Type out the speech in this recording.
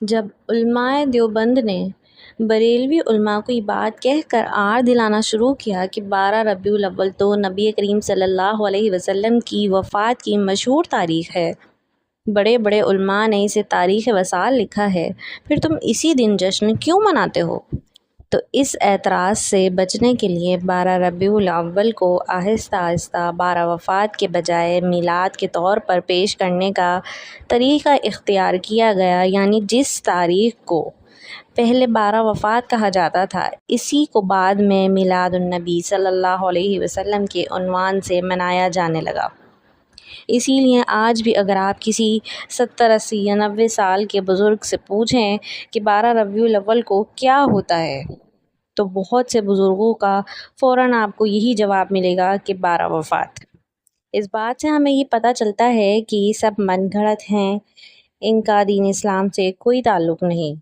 جب علماء دیوبند نے بریلوی علماء کو یہ بات کہہ کر آر دلانا شروع کیا کہ 12 ربیع الاول تو نبی کریم صلی اللہ علیہ وسلم کی وفات کی مشہور تاریخ ہے، بڑے بڑے علماء نے اسے تاریخ وصال لکھا ہے، پھر تم اسی دن جشن کیوں مناتے ہو؟ تو اس اعتراض سے بچنے کے لیے 12 ربیع الاول کو آہستہ آہستہ 12 وفات کے بجائے میلاد کے طور پر پیش کرنے کا طریقہ اختیار کیا گیا، یعنی جس تاریخ کو پہلے 12 وفات کہا جاتا تھا اسی کو بعد میں میلاد النبی صلی اللہ علیہ وسلم کے عنوان سے منایا جانے لگا۔ اسی لیے آج بھی اگر آپ کسی 70 80 یا 90 سال کے بزرگ سے پوچھیں کہ 12 ربیع الاول کو کیا ہوتا ہے تو بہت سے بزرگوں کا فوراً آپ کو یہی جواب ملے گا کہ 12 وفات۔ اس بات سے ہمیں یہ پتہ چلتا ہے کہ یہ سب من گھڑت ہیں، ان کا دین اسلام سے کوئی تعلق نہیں۔